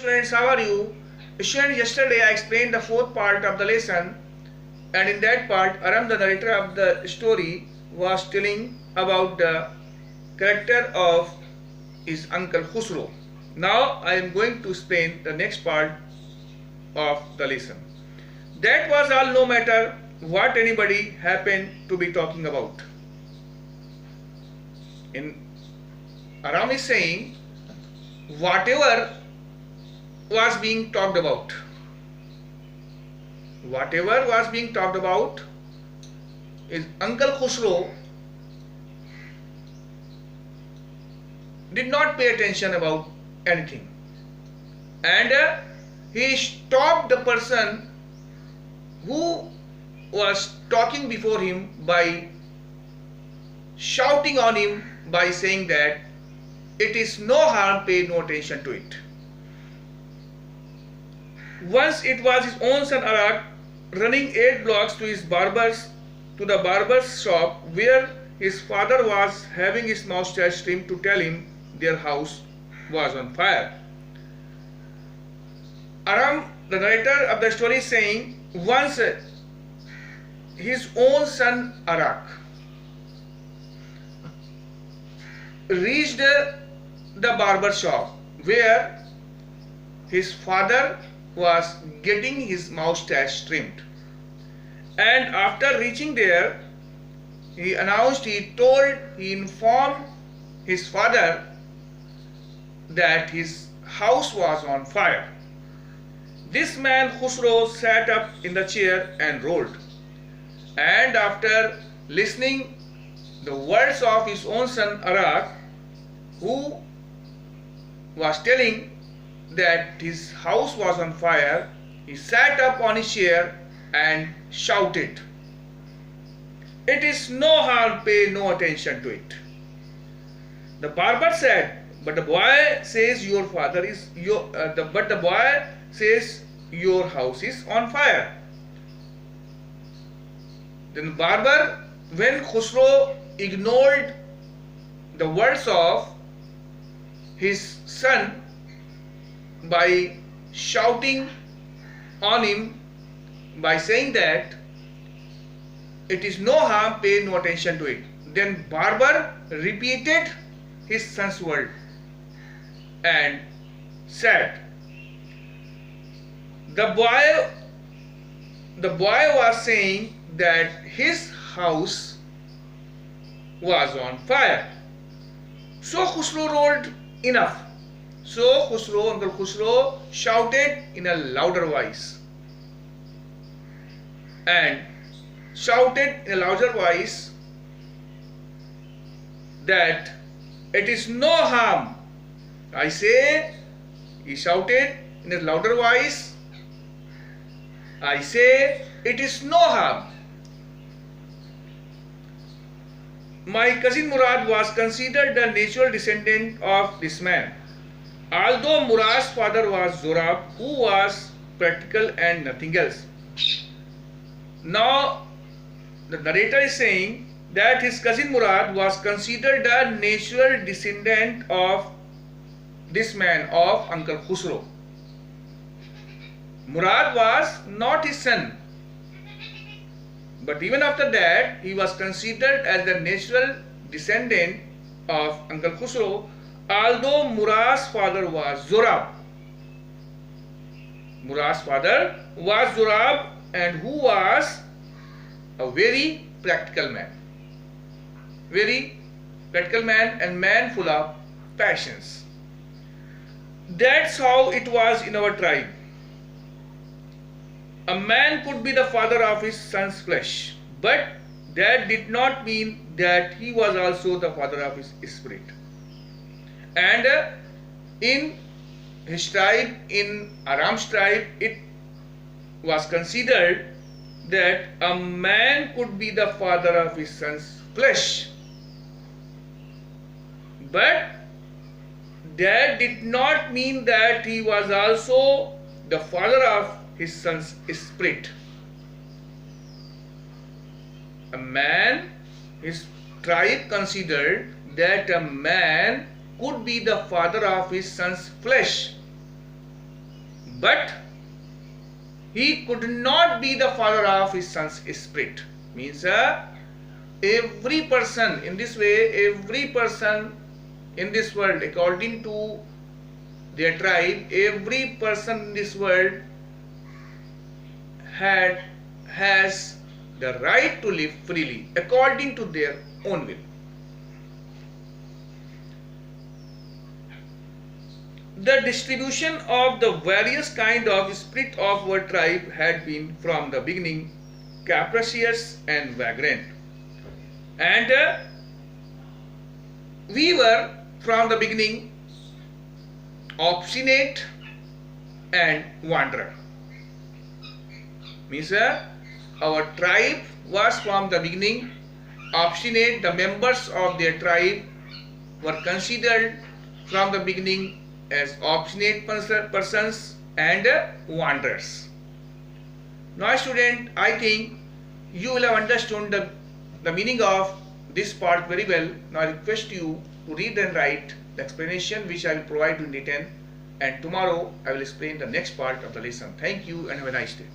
students, how are you? Students, yesterday I explained the fourth part of the lesson, and in that part Aram, the narrator of the story, was telling about the character of his uncle Khusro. Now I am going to explain the next part of the lesson. That was all, no matter what anybody happened to be talking about. In Aram is saying, whatever was being talked about, is Uncle Khusro did not pay attention about anything, and he stopped the person who was talking before him by shouting on him, by saying that it is no harm, pay no attention to it. Once it was his own son Arak running 8 blocks to the barber's shop where his father was having his moustache trimmed, to tell him their house was on fire. Aram, the narrator of the story, is saying, once his own son Arak reached the barber shop where his father was getting his moustache trimmed, and after reaching there, he informed his father that his house was on fire. This man Khusro sat up in the chair and rolled, and after listening the words of his own son Arak, who was telling that his house was on fire, he sat up on his chair and shouted, "It is no harm, pay no attention to it." The barber said, "But the boy says your house is on fire." Then the barber, when Khusro ignored the words of his son by shouting on him, by saying that it is no harm, pay no attention to it, then barber repeated his son's word and said, the boy was saying that his house was on fire. So Khusro rolled enough. So Uncle Khusro shouted in a louder voice, that it is no harm. I say, he shouted in a louder voice, I say, it is no harm. My cousin Murad was considered the natural descendant of this man, although Murad's father was Zorab, who was practical and nothing else. Now the narrator is saying that his cousin Murad was considered the natural descendant of this man, of Uncle Khusro. Murad was not his son, but even after that he was considered as the natural descendant of Uncle Khusro, although Murad's father was Zorab. And who was a very practical man. And man full of passions. That's how it was in our tribe. A man could be the father of his son's flesh, but that did not mean that he was also the father of his spirit. And in his tribe, in Aram's tribe, it was considered that a man could be the father of his son's flesh, but that did not mean that he was also the father of his son's spirit. A man, his tribe considered that a man could be the father of his son's flesh, but he could not be the father of his son's spirit. Means every person in this way, every person in this world, according to their tribe, every person in this world has the right to live freely according to their own will. The distribution of the various kind of spirit of our tribe had been from the beginning capricious and vagrant, and we were from the beginning obstinate and wanderer. Means our tribe was from the beginning obstinate. The members of their tribe were considered from the beginning as obstinate persons and wanderers. Now student, I think you will have understood the meaning of this part very well. Now I request you to read and write the explanation which I will provide you in written, and tomorrow I will explain the next part of the lesson. Thank you and have a nice day.